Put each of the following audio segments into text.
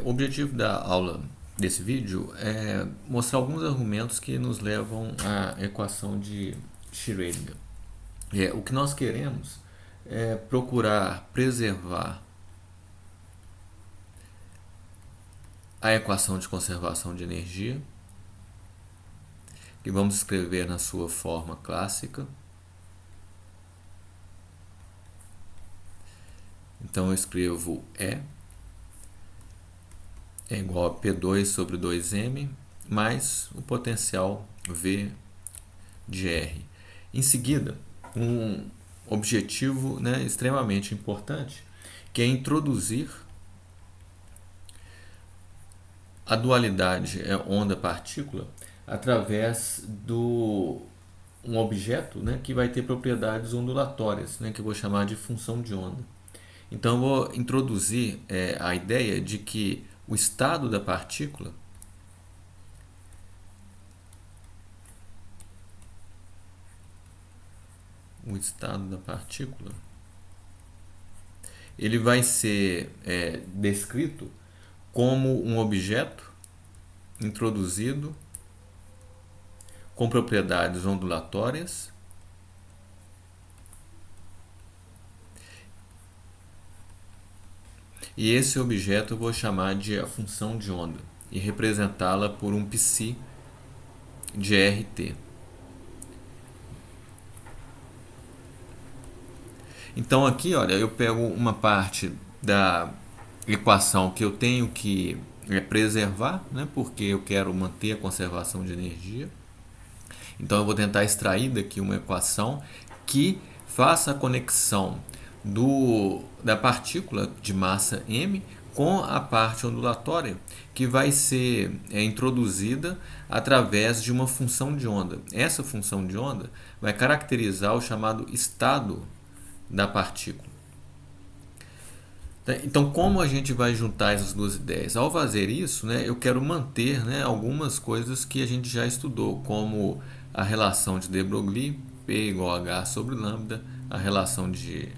O objetivo da aula desse vídeo é mostrar alguns argumentos que nos levam à equação de Schrödinger. O que nós queremos é procurar preservar a equação de conservação de energia, que vamos escrever na sua forma clássica. Então eu escrevo é igual a P2 sobre 2m mais o potencial V de R. Em seguida, um objetivo, extremamente importante, que é introduzir a dualidade onda-partícula através do um objeto, que vai ter propriedades ondulatórias, que eu vou chamar de função de onda. Então eu vou introduzir a ideia de que o estado da partícula ele vai ser descrito como um objeto introduzido com propriedades ondulatórias e esse objeto eu vou chamar de a função de onda e representá-la por um psi de RT. Então aqui, olha, eu pego uma parte da equação que eu tenho que preservar, porque eu quero manter a conservação de energia. Então eu vou tentar extrair daqui uma equação que faça a conexão da partícula de massa m com a parte ondulatória, que vai ser introduzida através de uma função de onda. Essa função de onda vai caracterizar o chamado estado da partícula. Então, como a gente vai juntar essas duas ideias? Ao fazer isso, eu quero manter algumas coisas que a gente já estudou, como a relação de de Broglie, P igual a H sobre lambda, a relação de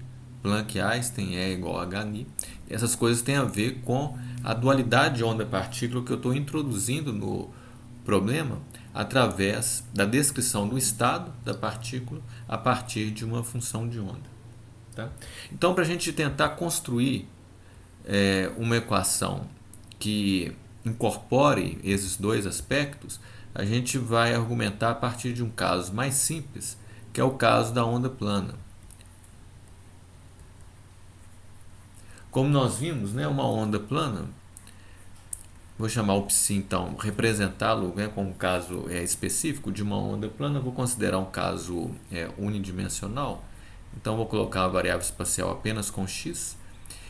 Planck-Einstein, E igual a Hν. Essas coisas têm a ver com a dualidade onda-partícula que eu estou introduzindo no problema através da descrição do estado da partícula a partir de uma função de onda. Tá? Então, para a gente tentar construir uma equação que incorpore esses dois aspectos, a gente vai argumentar a partir de um caso mais simples, que é o caso da onda plana. Como nós vimos, uma onda plana, vou chamar o psi, então, representá-lo como um caso específico de uma onda plana, vou considerar um caso unidimensional, então vou colocar a variável espacial apenas com x,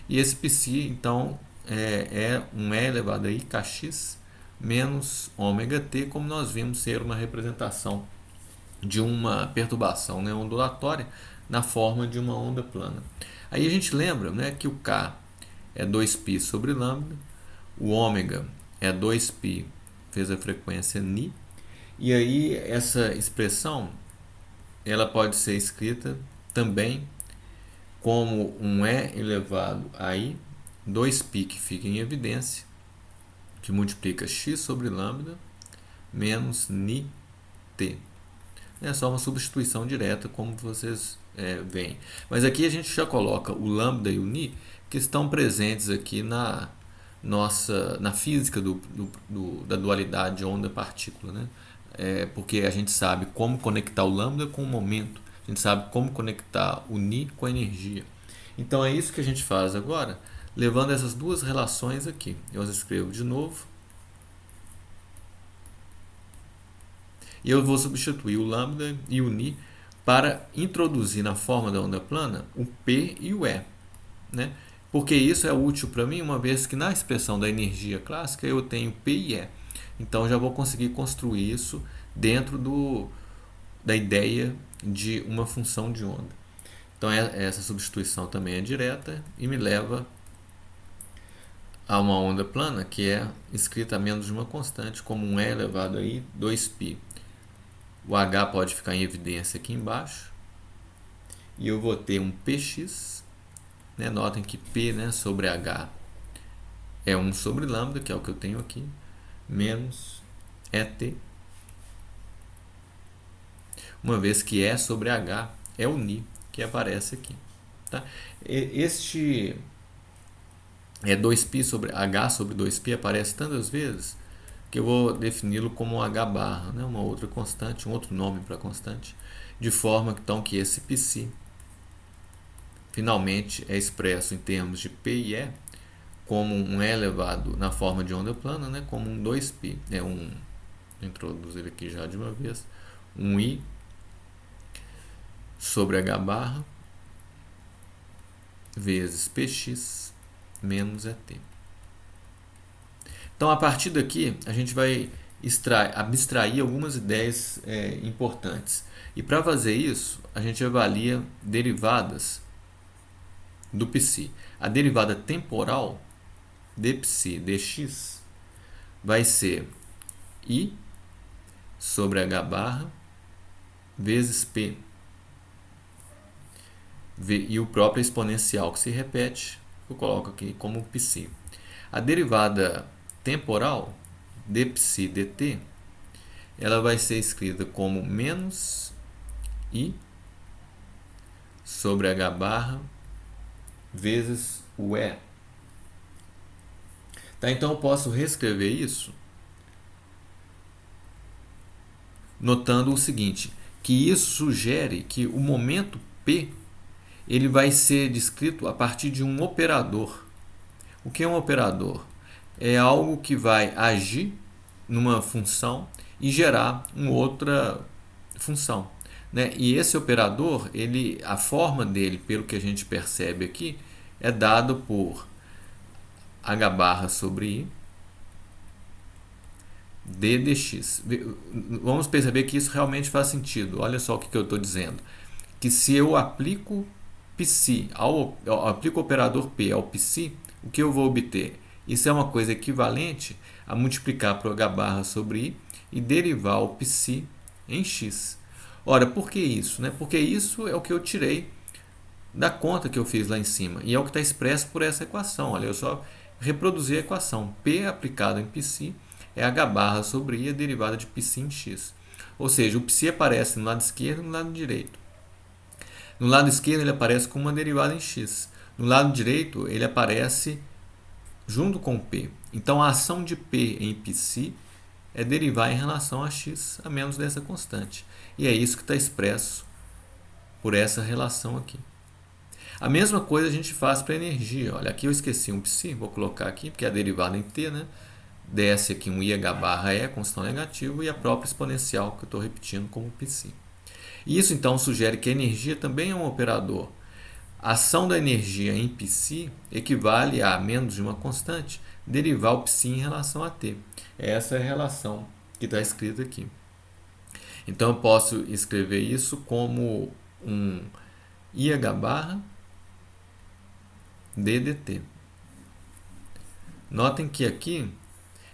e esse psi, então, é um e elevado a i kx menos ômega t, como nós vimos ser uma representação de uma perturbação ondulatória na forma de uma onda plana. Aí a gente lembra que o k é 2π sobre lambda, o ômega é 2π vezes a frequência Ni, e aí essa expressão ela pode ser escrita também como um e elevado a i, 2π que fica em evidência, que multiplica x sobre lambda menos Ni t. É só uma substituição direta, como vocês veem. Mas aqui a gente já coloca o lambda e o Ni, que estão presentes aqui na física da dualidade onda-partícula. Porque a gente sabe como conectar o lambda com o momento, a gente sabe como conectar o Ni com a energia. Então é isso que a gente faz agora, levando essas duas relações aqui. Eu as escrevo de novo. E eu vou substituir o lambda e o Ni para introduzir na forma da onda plana o P e o E. Porque isso é útil para mim, uma vez que na expressão da energia clássica eu tenho P e E. Então já vou conseguir construir isso dentro da ideia de uma função de onda. Então essa substituição também é direta e me leva a uma onda plana que é escrita a menos de uma constante, como um E elevado a i 2π. O H pode ficar em evidência aqui embaixo. E eu vou ter um Px. Notem que P sobre H é 1 sobre lambda, que é o que eu tenho aqui, menos ET, uma vez que E sobre H é o Ni que aparece aqui. Tá? Este 2π sobre H sobre 2π aparece tantas vezes que eu vou defini-lo como H barra, né? Uma outra constante, um outro nome para constante, de forma então, que esse π finalmente é expresso em termos de P e E como um E elevado na forma de onda plana, né? Como um 2π. Vou introduzir aqui já de uma vez, um I sobre H barra vezes Px menos ET. Então, a partir daqui, a gente vai abstrair algumas ideias importantes. E para fazer isso, a gente avalia derivadas do psi. A derivada temporal de psi dx vai ser I sobre H barra vezes P. E o próprio exponencial que se repete, eu coloco aqui como psi. A derivada temporal de psi dt, ela vai ser escrita como menos I sobre H barra vezes o E. Tá, então eu posso reescrever isso notando o seguinte, que isso sugere que o momento P ele vai ser descrito a partir de um operador. O que é um operador? É algo que vai agir numa função e gerar uma outra função, né? E esse operador, a forma dele, pelo que a gente percebe aqui, é dado por H barra sobre I d dx. Vamos perceber que isso realmente faz sentido. Olha só o que eu estou dizendo. Que se eu aplico psi, aplico o operador P ao psi, o que eu vou obter? Isso é uma coisa equivalente a multiplicar por H barra sobre I e derivar o psi em x. Ora, por que isso? Né? Porque isso é o que eu tirei da conta que eu fiz lá em cima. E é o que está expresso por essa equação. Olha, eu só reproduzi a equação. P aplicado em psi é H barra sobre I, a derivada de psi em x. Ou seja, o psi aparece no lado esquerdo e no lado direito. No lado esquerdo ele aparece com uma derivada em x. No lado direito ele aparece junto com P. Então a ação de P em psi é derivar em relação a x a menos dessa constante. E é isso que está expresso por essa relação aqui. A mesma coisa a gente faz para energia. Olha, aqui eu esqueci um psi, vou colocar aqui, porque é a derivada em t, né? Desce aqui um IH barra E, constante negativo, e a própria exponencial, que eu estou repetindo como psi. Isso, então, sugere que a energia também é um operador. A ação da energia em psi equivale a menos de uma constante, derivar o psi em relação a t. Essa é a relação que está escrita aqui. Então, eu posso escrever isso como um IH barra ddt. Notem que aqui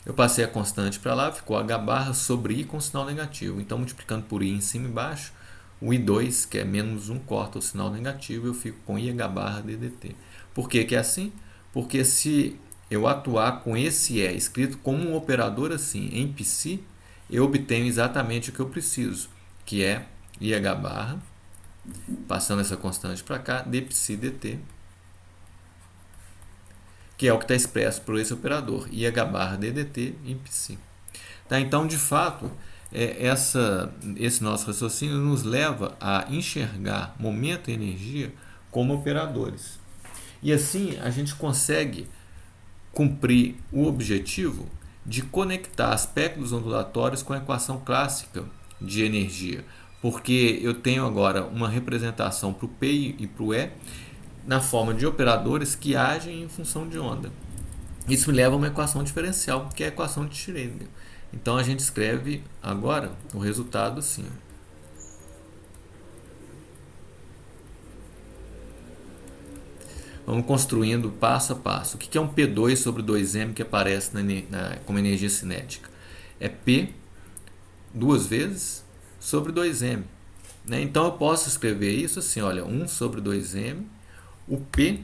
eu passei a constante para lá, ficou H barra sobre I com sinal negativo. Então, multiplicando por I em cima e embaixo, o I2, que é menos 1, corta o sinal negativo, eu fico com IH barra ddt. Por que que é assim? Porque se eu atuar com esse E escrito como um operador assim, em psi, eu obtenho exatamente o que eu preciso, que é IH barra, passando essa constante para cá, d psi dt, que é o que está expresso por esse operador, IH barra ddt em psi. Tá? Então, de fato, esse nosso raciocínio nos leva a enxergar momento e energia como operadores. E assim a gente consegue cumprir o objetivo de conectar aspectos ondulatórios com a equação clássica de energia, porque eu tenho agora uma representação para o P e para o E na forma de operadores que agem em função de onda. Isso me leva a uma equação diferencial, que é a equação de Schrödinger. Então a gente escreve agora o resultado assim. Vamos construindo passo a passo. O que é um P2 sobre 2m que aparece como energia cinética? É P duas vezes sobre 2m. Né? Então eu posso escrever isso assim, olha, 1 sobre 2m, o P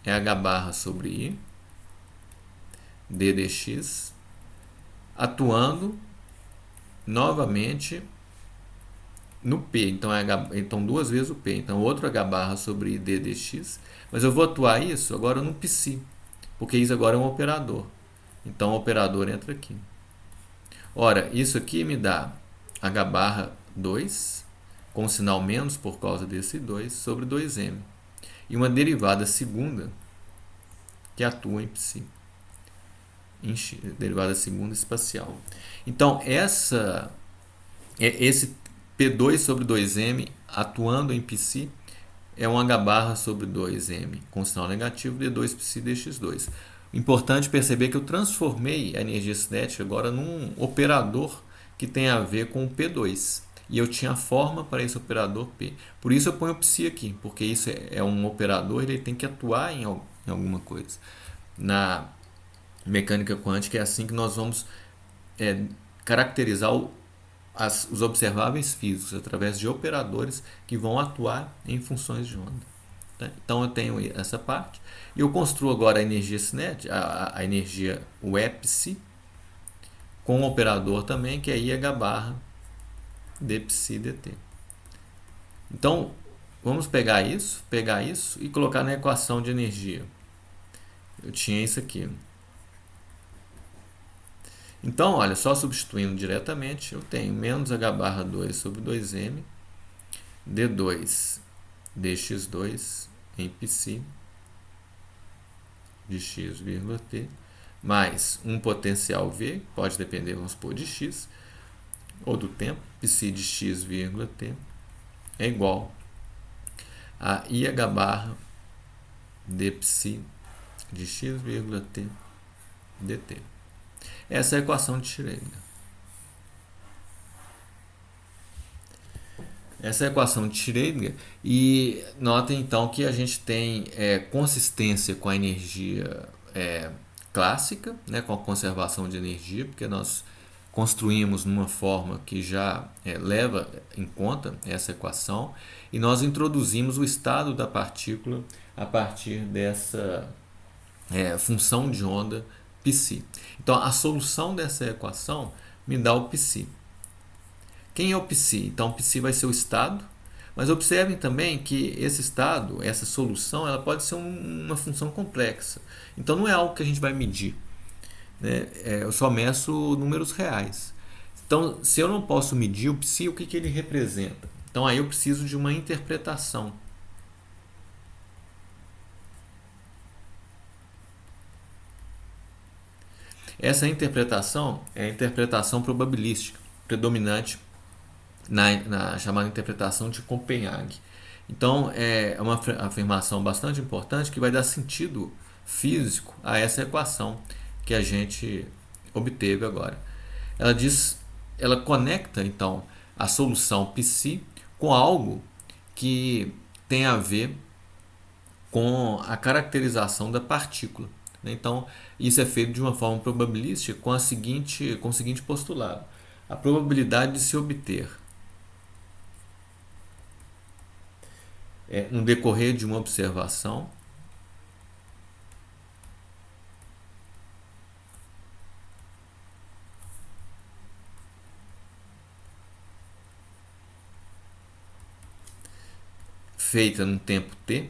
é H barra sobre I, d dx, atuando novamente no P. Então duas vezes o P. Então outro H barra sobre d dx. Mas eu vou atuar isso agora no psi, porque isso agora é um operador. Então o operador entra aqui. Ora, isso aqui me dá H barra 2, com sinal menos por causa desse 2, sobre 2m. E uma derivada segunda que atua em psi. Derivada segunda espacial. Então, esse P2 sobre 2m atuando em psi é um H barra sobre 2m com sinal negativo, D2 psi dx2. Importante perceber que eu transformei a energia cinética agora num operador que tem a ver com o P2. E eu tinha a forma para esse operador P. Por isso eu ponho o psi aqui, porque isso é um operador, ele tem que atuar em alguma coisa. Na mecânica quântica é assim que nós vamos caracterizar os observáveis físicos através de operadores que vão atuar em funções de onda. Tá? Então eu tenho essa parte e eu construo agora a energia cinética, a energia, o Epsi, com um operador também que é IH barra d psi dt. Então vamos pegar isso e colocar na equação de energia. Eu tinha isso aqui. Então, olha, só substituindo diretamente, eu tenho menos H barra 2 sobre 2m, D2 dx2 em psi de x, t, mais um potencial V, pode depender, vamos supor, de x, ou do tempo, psi de x, t, é igual a IH barra d psi de x, t, dt. Essa é a equação de Schrödinger. Essa é a equação de Schrödinger e notem então que a gente tem consistência com a energia clássica, né, com a conservação de energia, porque nós construímos numa forma que já leva em conta essa equação e nós introduzimos o estado da partícula a partir dessa função de onda psi. Então a solução dessa equação me dá o psi. Quem é o psi? Então o psi vai ser o estado, mas observem também que esse estado, essa solução, ela pode ser uma função complexa. Então não é algo que a gente vai medir, né? Eu só meço números reais. Então se eu não posso medir o psi, o que ele representa? Então aí eu preciso de uma interpretação. Essa interpretação é a interpretação probabilística, predominante na chamada interpretação de Copenhague. Então, é uma afirmação bastante importante que vai dar sentido físico a essa equação que a gente obteve agora. Ela conecta, então, a solução psi com algo que tem a ver com a caracterização da partícula. Então, isso é feito de uma forma probabilística com o seguinte postulado. A probabilidade de se obter, no decorrer de uma observação, feita no tempo t.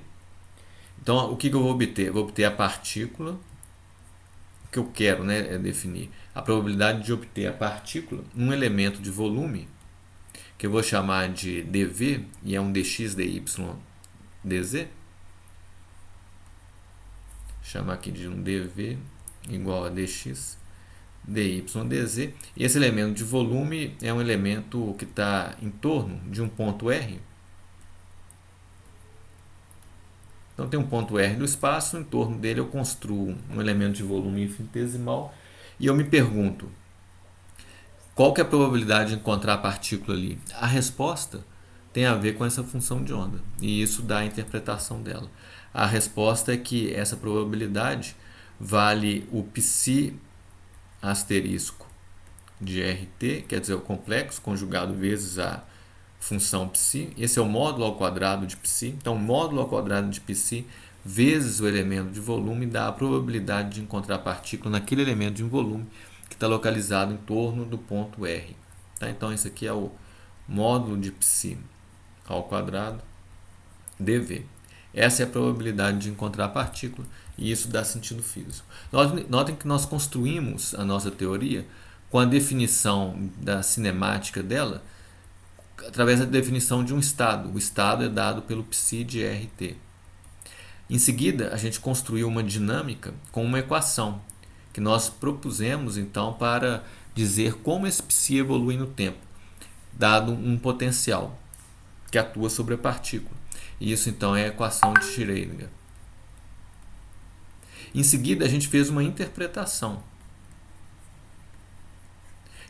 Então, o que eu vou obter? Eu vou obter a partícula que eu quero, né, definir. A probabilidade de obter a partícula num elemento de volume, que eu vou chamar de dv, e é um dx, dy, dz. Chamar aqui de um dv igual a dx, dy, dz. E esse elemento de volume é um elemento que está em torno de um ponto R. Então tem um ponto R do espaço, em torno dele eu construo um elemento de volume infinitesimal e eu me pergunto, qual que é a probabilidade de encontrar a partícula ali? A resposta tem a ver com essa função de onda e isso dá a interpretação dela. A resposta é que essa probabilidade vale o psi asterisco de RT, quer dizer, o complexo conjugado vezes a função psi. Esse é o módulo ao quadrado de psi. Então, o módulo ao quadrado de psi vezes o elemento de volume dá a probabilidade de encontrar a partícula naquele elemento de volume que está localizado em torno do ponto R. Tá? Então, isso aqui é o módulo de π ao quadrado dV. Essa é a probabilidade de encontrar a partícula e isso dá sentido físico. Notem que nós construímos a nossa teoria com a definição da cinemática dela através da definição de um estado. O estado é dado pelo π de RT. Em seguida, a gente construiu uma dinâmica com uma equação que nós propusemos então para dizer como esse π evolui no tempo, dado um potencial que atua sobre a partícula. E isso então é a equação de Schrödinger. Em seguida, a gente fez uma interpretação,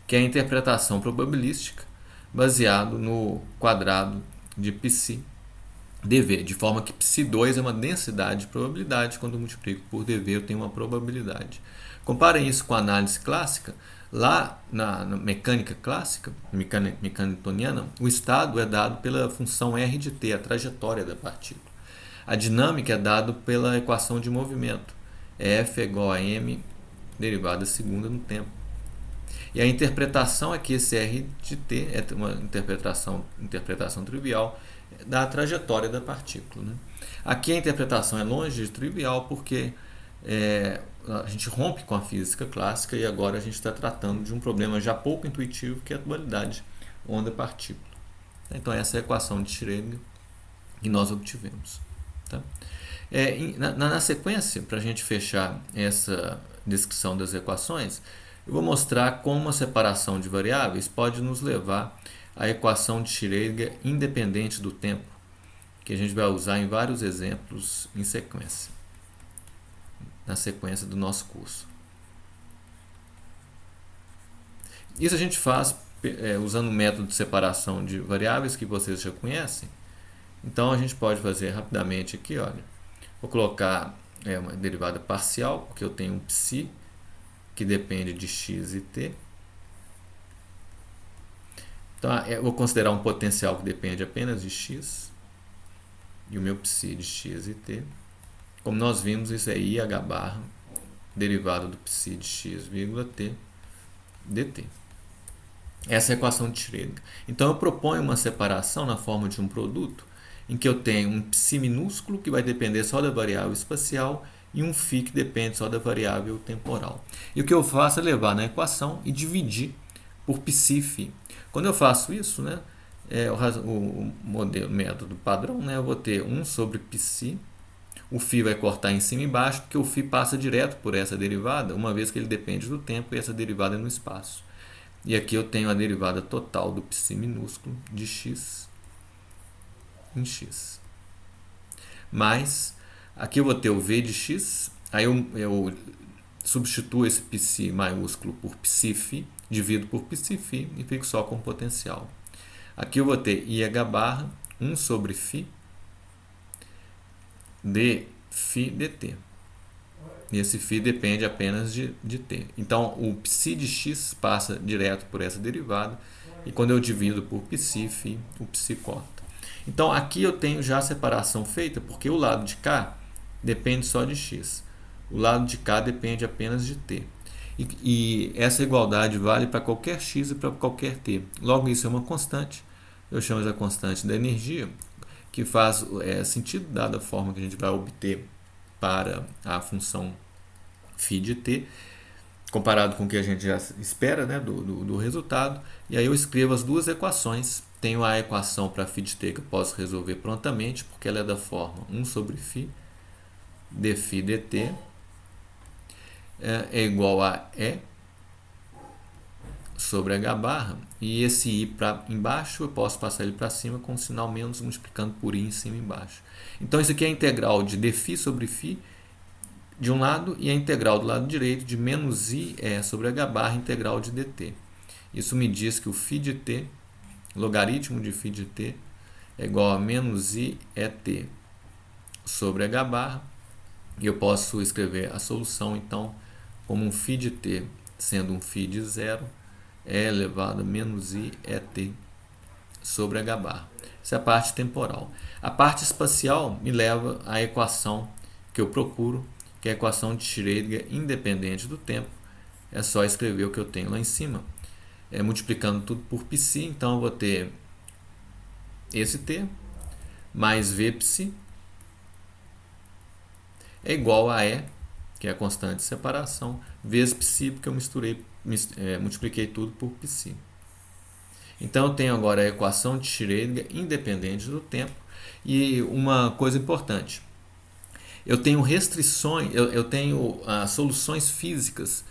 que é a interpretação probabilística baseado no quadrado de π dV, de forma que π2 é uma densidade de probabilidade. Quando eu multiplico por dV, eu tenho uma probabilidade. Comparem isso com a análise clássica. Lá na mecânica clássica, mecânica newtoniana, o estado é dado pela função r de t, a trajetória da partícula. A dinâmica é dada pela equação de movimento, F é igual a m derivada segunda no tempo. E a interpretação é que esse r de t é uma interpretação trivial da trajetória da partícula. Né? Aqui a interpretação é longe de trivial porque a gente rompe com a física clássica e agora a gente está tratando de um problema já pouco intuitivo, que é a dualidade onda-partícula. Então essa é a equação de Schrödinger que nós obtivemos. Tá? Na sequência, para a gente fechar essa descrição das equações, eu vou mostrar como a separação de variáveis pode nos levar à equação de Schrödinger independente do tempo, que a gente vai usar em vários exemplos em sequência, na sequência do nosso curso. Isso a gente faz usando o método de separação de variáveis que vocês já conhecem. Então a gente pode fazer rapidamente aqui, olha, vou colocar uma derivada parcial, porque eu tenho um π que depende de x e t. Então eu vou considerar um potencial que depende apenas de x e o meu π de x e t. Como nós vimos, isso é IH barra derivada do π de x, t dt. Essa é a equação de Schrödinger. Então eu proponho uma separação na forma de um produto em que eu tenho um π minúsculo que vai depender só da variável espacial e um φ que depende só da variável temporal. E o que eu faço é levar na equação e dividir por π∅. Quando eu faço isso, né, o método padrão, né, eu vou ter 1 sobre π. O φ vai cortar em cima e embaixo, porque o φ passa direto por essa derivada, uma vez que ele depende do tempo e essa derivada é no espaço. E aqui eu tenho a derivada total do π minúsculo de x em x. Mas, aqui eu vou ter o v de x, aí eu substituo esse π maiúsculo por π∅, divido por π∅ e fico só com o potencial. Aqui eu vou ter IH barra 1 sobre φ de φ dt. E esse φ depende apenas de t. Então, o π de x passa direto por essa derivada e quando eu divido por π∅, o π corta. Então, aqui eu tenho já a separação feita porque o lado de cá depende só de x. O lado de cá depende apenas de t. E essa igualdade vale para qualquer x e para qualquer t. Logo, isso é uma constante. Eu chamo essa constante da energia, que faz sentido dada a forma que a gente vai obter para a função φ de t, comparado com o que a gente já espera, né, do resultado. E aí eu escrevo as duas equações. Tenho a equação para φ de t que eu posso resolver prontamente, porque ela é da forma 1 sobre φ dφ dt é igual a E sobre H barra, e esse I para embaixo eu posso passar ele para cima com o sinal menos multiplicando por I em cima e embaixo. Então isso aqui é a integral de dφ sobre φ de um lado e a integral do lado direito de menos I sobre H barra integral de dt. Isso me diz que o φ de t, logaritmo de φ de t, é igual a menos I t sobre H barra, e eu posso escrever a solução então como um φ de t sendo um φ de zero é elevado a menos I t sobre H barra. Essa é a parte temporal. A parte espacial me leva à equação que eu procuro, que é a equação de Schrödinger independente do tempo. É só escrever o que eu tenho lá em cima, multiplicando tudo por π, então eu vou ter esse T mais Vψ é igual a E, que é a constante de separação, vezes π, porque eu multipliquei tudo por π. Então eu tenho agora a equação de Schrödinger independente do tempo. E uma coisa importante, eu tenho restrições, eu tenho soluções físicas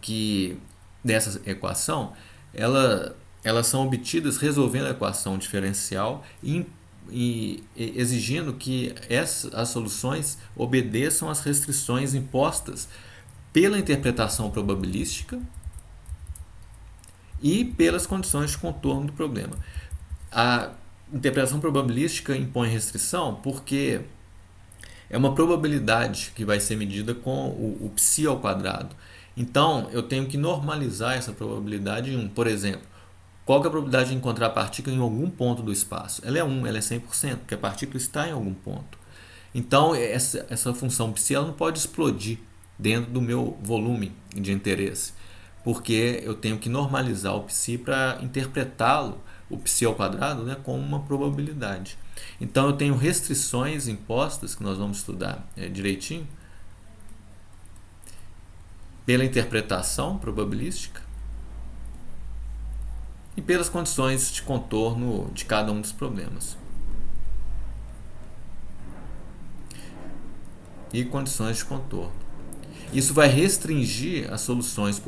que dessa equação, elas são obtidas resolvendo a equação diferencial e exigindo que as soluções obedeçam às restrições impostas pela interpretação probabilística e pelas condições de contorno do problema. A interpretação probabilística impõe restrição porque é uma probabilidade que vai ser medida com o π ao quadrado. Então, eu tenho que normalizar essa probabilidade em 1. Por exemplo, qual que é a probabilidade de encontrar a partícula em algum ponto do espaço? Ela é 1, ela é 100%, porque a partícula está em algum ponto. Então, essa função π ela não pode explodir dentro do meu volume de interesse, porque eu tenho que normalizar o π para interpretá-lo, o π ao quadrado, como uma probabilidade. Então eu tenho restrições impostas, que nós vamos estudar direitinho, pela interpretação probabilística e pelas condições de contorno de cada um dos problemas. E condições de contorno. Isso vai restringir as soluções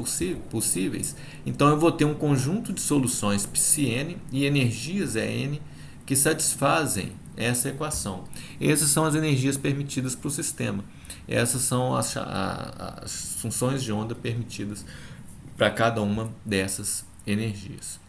possíveis. Então eu vou ter um conjunto de soluções πn e energias En que satisfazem essa equação. Essas são as energias permitidas para o sistema. Essas são as funções de onda permitidas para cada uma dessas energias.